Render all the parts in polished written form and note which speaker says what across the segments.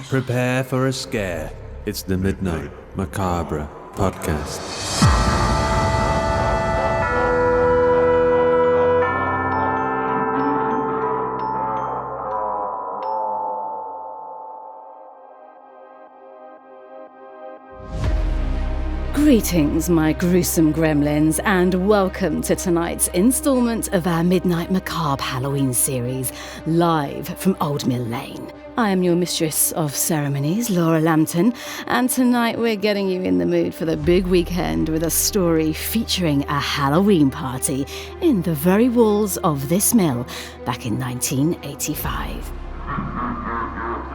Speaker 1: Prepare for a scare. It's the Midnight Macabre Podcast.
Speaker 2: Greetings, my gruesome gremlins, and welcome to tonight's instalment of our Midnight Macabre Halloween series, live from Old Mill Lane. I am your mistress of ceremonies, Laura Lambton, and tonight we're getting you in the mood for the big weekend with a story featuring a Halloween party in the very walls of this mill back in 1985.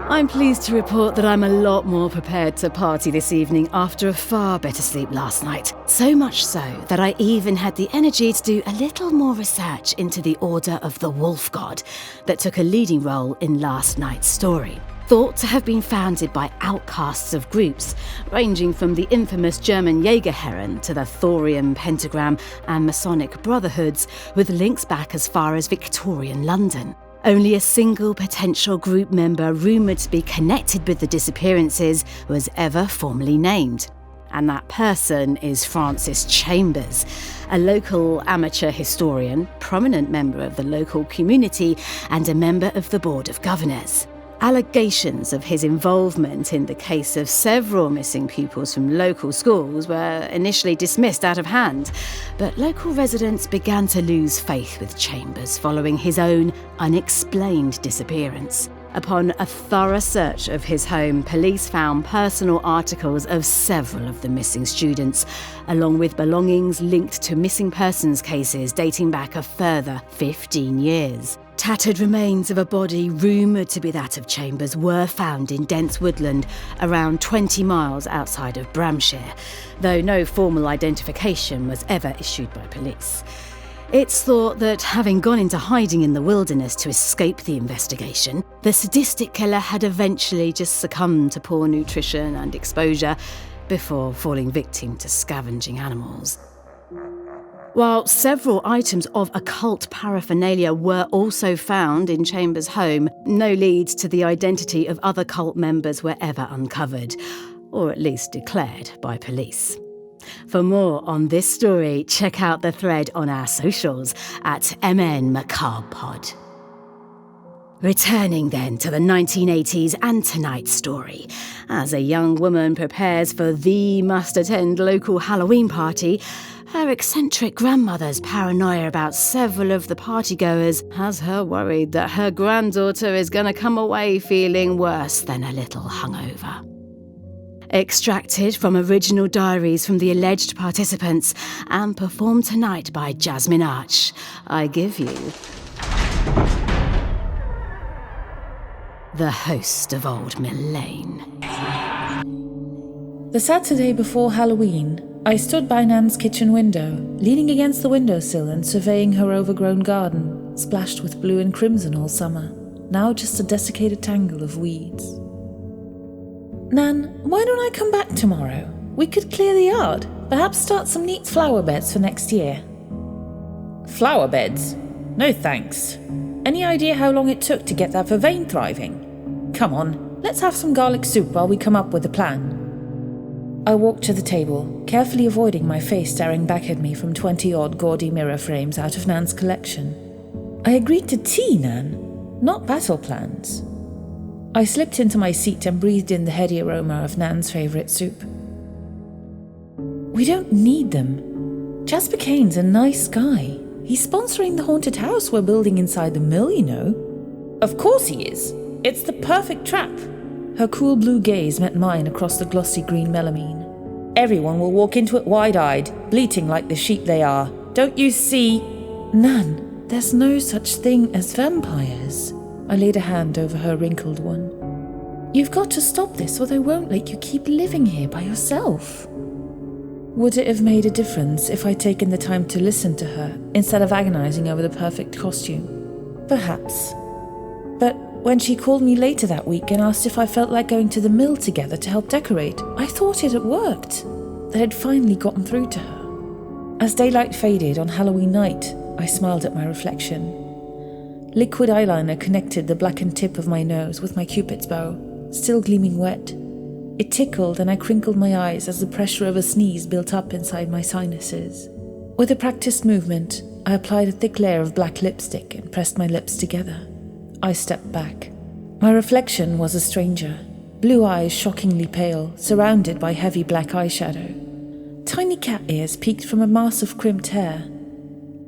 Speaker 2: I'm pleased to report that I'm a lot more prepared to party this evening after a far better sleep last night. So much so that I even had the energy to do a little more research into the Order of the Wolf God that took a leading role in last night's story. Thought to have been founded by outcasts of groups, ranging from the infamous German Jägerherren to the Thorium Pentagram and Masonic Brotherhoods, with links back as far as Victorian London. Only a single potential group member rumoured to be connected with the disappearances was ever formally named. And that person is Francis Chambers, a local amateur historian, prominent member of the local community, and a member of the Board of Governors. Allegations of his involvement in the case of several missing pupils from local schools were initially dismissed out of hand, but local residents began to lose faith with Chambers following his own unexplained disappearance. Upon a thorough search of his home, police found personal articles of several of the missing students, along with belongings linked to missing persons cases dating back a further 15 years. Tattered remains of a body rumoured to be that of Chambers were found in dense woodland around 20 miles outside of Bramshire, though no formal identification was ever issued by police. It's thought that, having gone into hiding in the wilderness to escape the investigation, the sadistic killer had eventually just succumbed to poor nutrition and exposure before falling victim to scavenging animals. While several items of occult paraphernalia were also found in Chambers' home, no leads to the identity of other cult members were ever uncovered, or at least declared by police. For more on this story, check out the thread on our socials at MN Macabre Pod. Returning then to the 1980s and tonight's story. As a young woman prepares for the must-attend local Halloween party, her eccentric grandmother's paranoia about several of the partygoers has her worried that her granddaughter is going to come away feeling worse than a little hungover. Extracted from original diaries from the alleged participants and performed tonight by Jasmine Arch, I give you the host of Old Mill Lane.
Speaker 3: The Saturday before Halloween, I stood by Nan's kitchen window, leaning against the windowsill and surveying her overgrown garden, splashed with blue and crimson all summer, now just a desiccated tangle of weeds. Nan, why don't I come back tomorrow? We could clear the yard, perhaps start some neat flower beds for next year. Flower beds? No thanks. Any idea how long it took to get that vervain thriving? Come on, let's have some garlic soup while we come up with a plan. I walked to the table, carefully avoiding my face staring back at me from 20-odd gaudy mirror frames out of Nan's collection. I agreed to tea, Nan, not battle plans. I slipped into my seat and breathed in the heady aroma of Nan's favourite soup. We don't need them. Jasper Kane's a nice guy. He's sponsoring the haunted house we're building inside the mill, you know. Of course he is. It's the perfect trap. Her cool blue gaze met mine across the glossy green melamine. Everyone will walk into it wide-eyed, bleating like the sheep they are. Don't you see? Nan, there's no such thing as vampires. I laid a hand over her wrinkled one. You've got to stop this or they won't let you keep living here by yourself. Would it have made a difference if I'd taken the time to listen to her instead of agonizing over the perfect costume? Perhaps. But when she called me later that week and asked if I felt like going to the mill together to help decorate, I thought it had worked, that I'd finally gotten through to her. As daylight faded on Halloween night, I smiled at my reflection. Liquid eyeliner connected the blackened tip of my nose with my Cupid's bow, still gleaming wet. It tickled and I crinkled my eyes as the pressure of a sneeze built up inside my sinuses. With a practiced movement, I applied a thick layer of black lipstick and pressed my lips together. I stepped back. My reflection was a stranger. Blue eyes shockingly pale, surrounded by heavy black eyeshadow. Tiny cat ears peeked from a mass of crimped hair.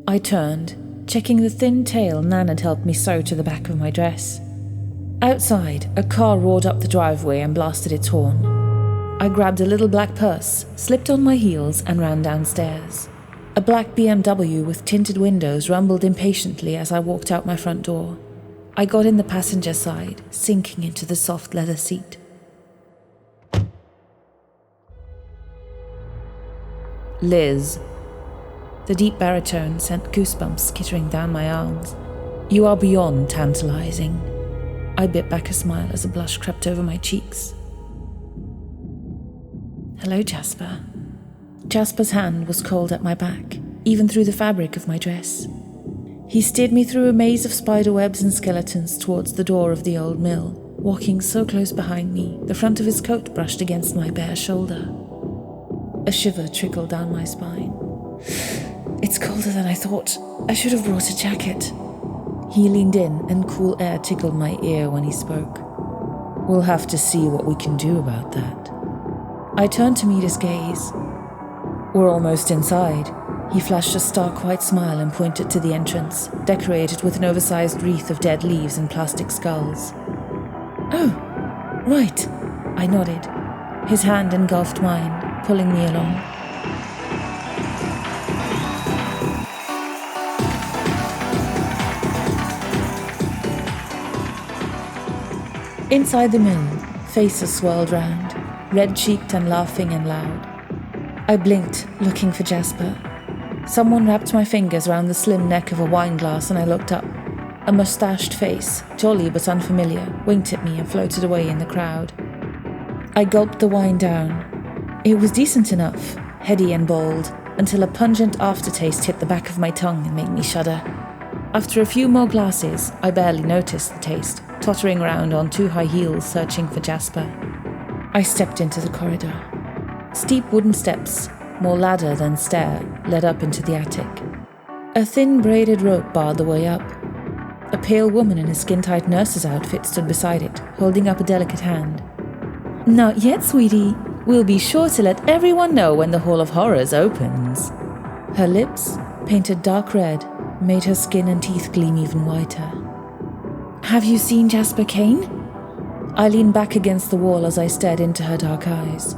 Speaker 3: I turned, checking the thin tail Nan had helped me sew to the back of my dress. Outside, a car roared up the driveway and blasted its horn. I grabbed a little black purse, slipped on my heels, and ran downstairs. A black BMW with tinted windows rumbled impatiently as I walked out my front door. I got in the passenger side, sinking into the soft leather seat. Liz. The deep baritone sent goosebumps skittering down my arms. You are beyond tantalizing. I bit back a smile as a blush crept over my cheeks. Hello, Jasper. Jasper's hand was cold at my back, even through the fabric of my dress. He steered me through a maze of spiderwebs and skeletons towards the door of the old mill, walking so close behind me, the front of his coat brushed against my bare shoulder. A shiver trickled down my spine. It's colder than I thought. I should have brought a jacket. He leaned in, and cool air tickled my ear when he spoke. We'll have to see what we can do about that. I turned to meet his gaze. We're almost inside. He flashed a stark-white smile and pointed to the entrance, decorated with an oversized wreath of dead leaves and plastic skulls. Oh, right, I nodded. His hand engulfed mine, pulling me along. Inside the mill, faces swirled round, red-cheeked and laughing and loud. I blinked, looking for Jasper. Someone wrapped my fingers around the slim neck of a wine glass and I looked up. A mustached face, jolly but unfamiliar, winked at me and floated away in the crowd. I gulped the wine down. It was decent enough, heady and bold, until a pungent aftertaste hit the back of my tongue and made me shudder. After a few more glasses, I barely noticed the taste, tottering around on 2 high heels searching for Jasper. I stepped into the corridor. Steep wooden steps, more ladder than stair, led up into the attic. A thin braided rope barred the way up. A pale woman in a skin-tight nurse's outfit stood beside it, holding up a delicate hand. Not yet, sweetie. We'll be sure to let everyone know when the Hall of Horrors opens. Her lips, painted dark red, made her skin and teeth gleam even whiter. Have you seen Jasper Kane? I leaned back against the wall as I stared into her dark eyes.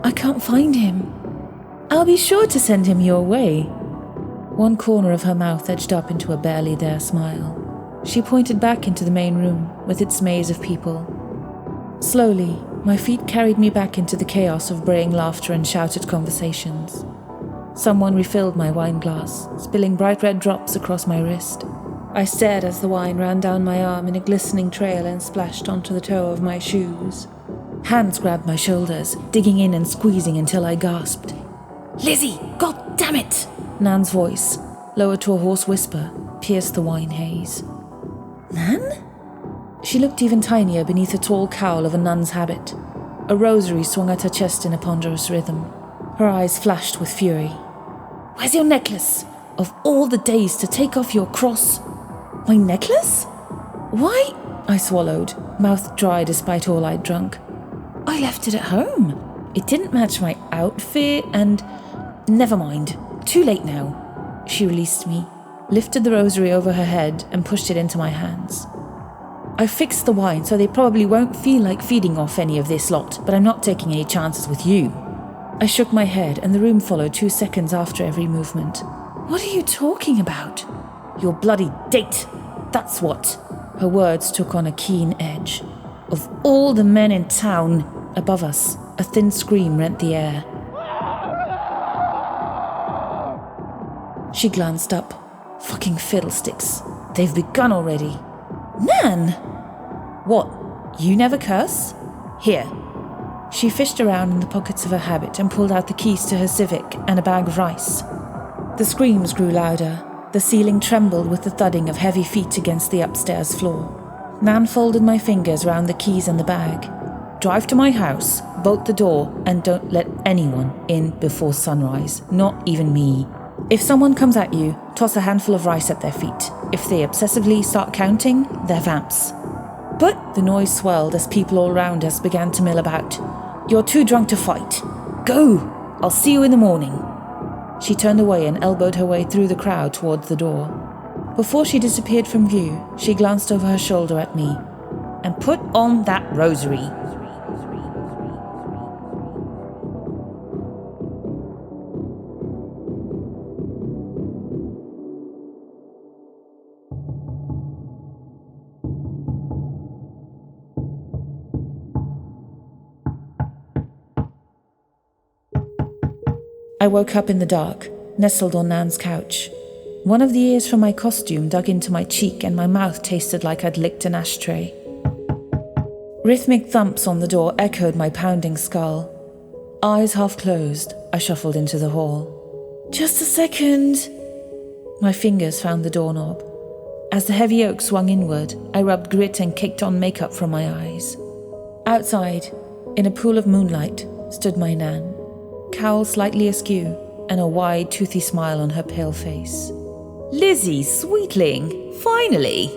Speaker 3: I can't find him. I'll be sure to send him your way. One corner of her mouth edged up into a barely there smile. She pointed back into the main room, with its maze of people. Slowly, my feet carried me back into the chaos of braying laughter and shouted conversations. Someone refilled my wine glass, spilling bright red drops across my wrist. I stared as the wine ran down my arm in a glistening trail and splashed onto the toe of my shoes. Hands grabbed my shoulders, digging in and squeezing until I gasped. Lizzie, God damn it! Nan's voice, lowered to a hoarse whisper, pierced the wine haze. Nan? She looked even tinier beneath a tall cowl of a nun's habit. A rosary swung at her chest in a ponderous rhythm. Her eyes flashed with fury. Where's your necklace? Of all the days to take off your cross. My necklace? Why? I swallowed, mouth dry despite all I'd drunk. I left it at home. It didn't match my outfit and... Never mind. Too late now. She released me, lifted the rosary over her head and pushed it into my hands. I fixed the wine so they probably won't feel like feeding off any of this lot, but I'm not taking any chances with you. I shook my head and the room followed 2 seconds after every movement. What are you talking about? Your bloody date. That's what. Her words took on a keen edge. Of all the men in town. Above us, a thin scream rent the air. She glanced up. Fucking fiddlesticks. They've begun already. Nan! What? You never curse? Here. She fished around in the pockets of her habit and pulled out the keys to her Civic and a bag of rice. The screams grew louder. The ceiling trembled with the thudding of heavy feet against the upstairs floor. Nan folded my fingers round the keys and the bag. Drive to my house, bolt the door, and don't let anyone in before sunrise, not even me. If someone comes at you, toss a handful of rice at their feet. If they obsessively start counting, they're vamps. But the noise swelled as people all around us began to mill about. You're too drunk to fight. Go! I'll see you in the morning. She turned away and elbowed her way through the crowd towards the door. Before she disappeared from view, she glanced over her shoulder at me. And put on that rosary. I woke up in the dark, nestled on Nan's couch. One of the ears from my costume dug into my cheek and my mouth tasted like I'd licked an ashtray. Rhythmic thumps on the door echoed my pounding skull. Eyes half closed, I shuffled into the hall. Just a second. My fingers found the doorknob. As the heavy oak swung inward, I rubbed grit and kicked on makeup from my eyes. Outside, in a pool of moonlight, stood my Nan. Cowl slightly askew, and a wide, toothy smile on her pale face. Lizzie, sweetling, finally!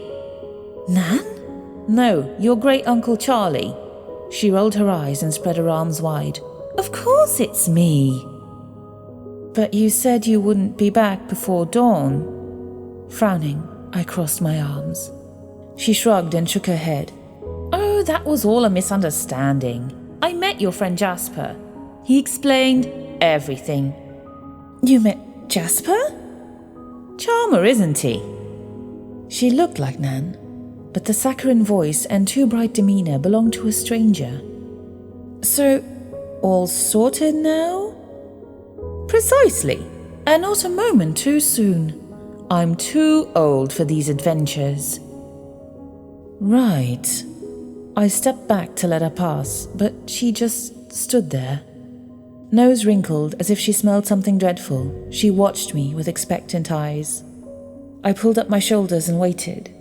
Speaker 3: Nan? No, your great-uncle Charlie. She rolled her eyes and spread her arms wide. Of course it's me. But you said you wouldn't be back before dawn. Frowning, I crossed my arms. She shrugged and shook her head. Oh, that was all a misunderstanding. I met your friend Jasper. He explained everything. You met Jasper? Charmer, isn't he? She looked like Nan, but the saccharine voice and too bright demeanour belonged to a stranger. So, all sorted now? Precisely, and not a moment too soon. I'm too old for these adventures. Right. I stepped back to let her pass, but she just stood there. Nose wrinkled as if she smelled something dreadful, she watched me with expectant eyes. I pulled up my shoulders and waited,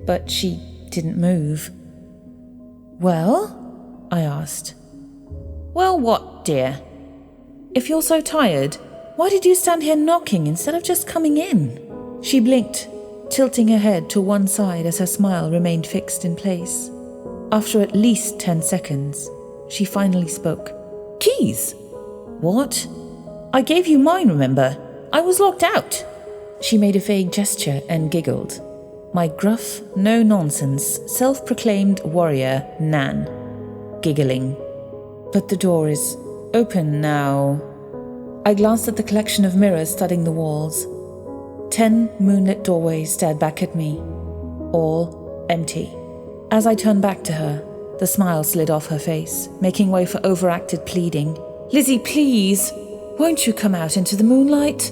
Speaker 3: but she didn't move. Well? I asked. Well, what, dear? If you're so tired, why did you stand here knocking instead of just coming in? She blinked, tilting her head to one side as her smile remained fixed in place. After at least 10 seconds, she finally spoke. Keys? What? I gave you mine, remember? I was locked out. She made a vague gesture and giggled. My gruff, no-nonsense, self-proclaimed warrior, Nan, giggling. But the door is open now. I glanced at the collection of mirrors studding the walls. 10 moonlit doorways stared back at me, all empty. As I turned back to her, the smile slid off her face, making way for overacted pleading. Lizzie, please, won't you come out into the moonlight?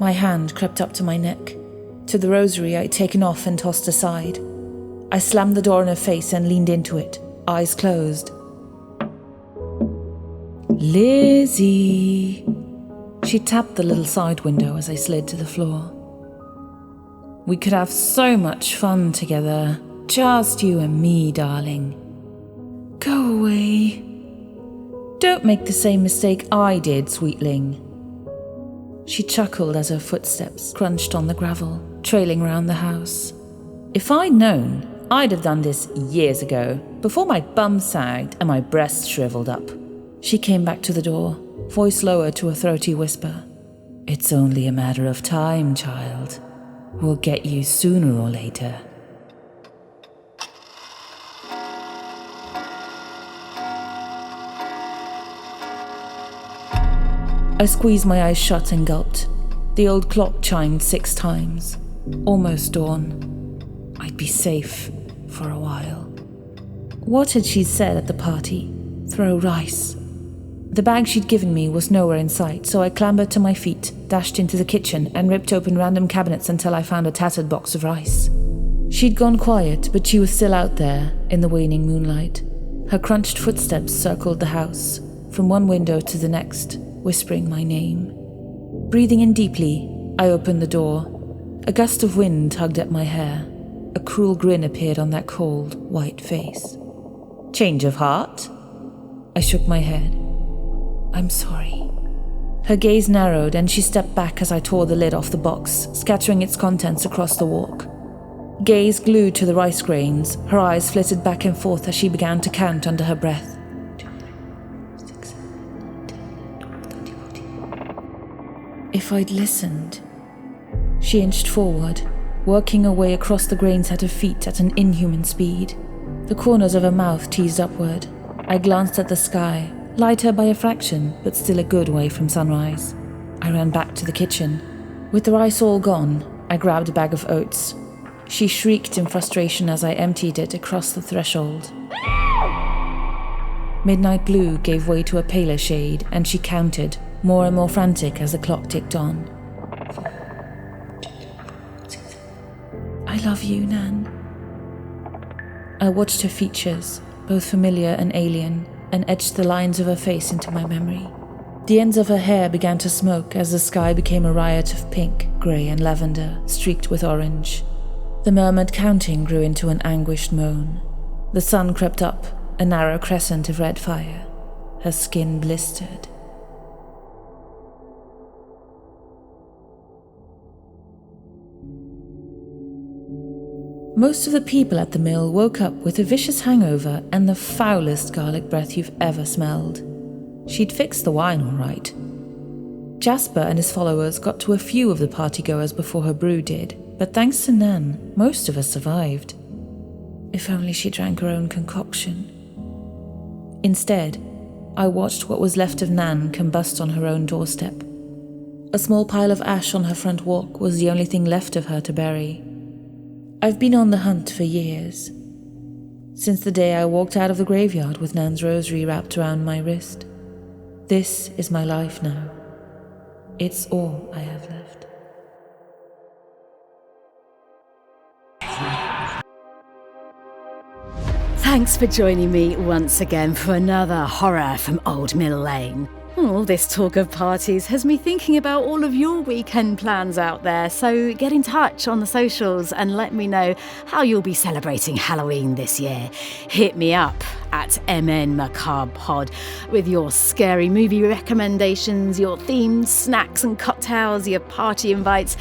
Speaker 3: My hand crept up to my neck, to the rosary I'd taken off and tossed aside. I slammed the door in her face and leaned into it, eyes closed. Lizzie. She tapped the little side window as I slid to the floor. We could have so much fun together, just you and me, darling. Go away. Don't make the same mistake I did, sweetling. She chuckled as her footsteps crunched on the gravel, trailing round the house. If I'd known, I'd have done this years ago, before my bum sagged and my breasts shriveled up. She came back to the door, voice lowered to a throaty whisper. It's only a matter of time, child. We'll get you sooner or later. I squeezed my eyes shut and gulped. The old clock chimed 6 times. Almost dawn. I'd be safe for a while. What had she said at the party? Throw rice. The bag she'd given me was nowhere in sight, so I clambered to my feet, dashed into the kitchen, and ripped open random cabinets until I found a tattered box of rice. She'd gone quiet, but she was still out there in the waning moonlight. Her crunched footsteps circled the house, from one window to the next, whispering my name. Breathing in deeply, I opened the door. A gust of wind tugged at my hair. A cruel grin appeared on that cold, white face. Change of heart? I shook my head. I'm sorry. Her gaze narrowed and she stepped back as I tore the lid off the box, scattering its contents across the walk. Gaze glued to the rice grains, her eyes flitted back and forth as she began to count under her breath. 2, 3, 4, 6, 7, 8, 9, 10, 11, 12, 13, 14. If I'd listened. She inched forward, working her way across the grains at her feet at an inhuman speed. The corners of her mouth teased upward. I glanced at the sky, lighter by a fraction, but still a good way from sunrise. I ran back to the kitchen. With the rice all gone, I grabbed a bag of oats. She shrieked in frustration as I emptied it across the threshold. Midnight blue gave way to a paler shade, and she counted, more and more frantic as the clock ticked on. 4, 2, 6. I love you, Nan. I watched her features, both familiar and alien, and etched the lines of her face into my memory. The ends of her hair began to smoke as the sky became a riot of pink, grey and lavender, streaked with orange. The murmured counting grew into an anguished moan. The sun crept up, a narrow crescent of red fire. Her skin blistered. Most of the people at the mill woke up with a vicious hangover and the foulest garlic breath you've ever smelled. She'd fixed the wine all right. Jasper and his followers got to a few of the partygoers before her brew did, but thanks to Nan, most of us survived. If only she drank her own concoction. Instead, I watched what was left of Nan combust on her own doorstep. A small pile of ash on her front walk was the only thing left of her to bury. I've been on the hunt for years. Since the day I walked out of the graveyard with Nan's rosary wrapped around my wrist. This is my life now. It's all I have left.
Speaker 2: Thanks for joining me once again for another horror from Old Mill Lane. All this talk of parties has me thinking about all of your weekend plans out there, so get in touch on the socials and let me know how you'll be celebrating Halloween this year. Hit me up at MN Macabre Pod with your scary movie recommendations, your themed snacks and cocktails, your party invites,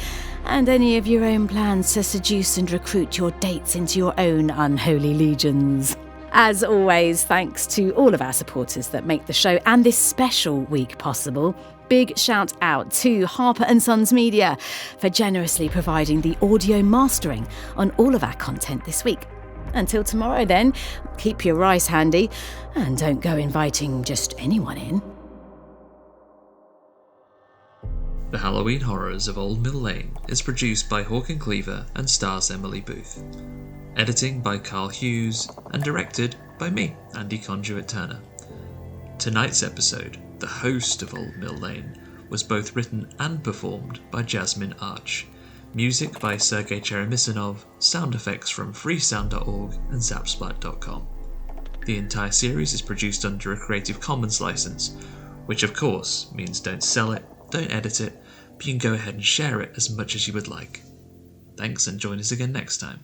Speaker 2: and any of your own plans to seduce and recruit your dates into your own unholy legions. As always, thanks to all of our supporters that make the show and this special week possible. Big shout out to Harper & Sons Media for generously providing the audio mastering on all of our content this week. Until tomorrow then, keep your rice handy and don't go inviting just anyone in.
Speaker 4: The Halloween Horrors of Old Mill Lane is produced by Hawk Cleaver and stars Emily Booth. Editing by Carl Hughes and directed by me, Andy Conduit Turner. Tonight's episode, The Host of Old Mill Lane, was both written and performed by Jasmine Arch. Music by Sergei Cheremisinov, sound effects from freesound.org and zapsplat.com. The entire series is produced under a Creative Commons license, which of course means don't sell it, don't edit it, but you can go ahead and share it as much as you would like. Thanks and join us again next time.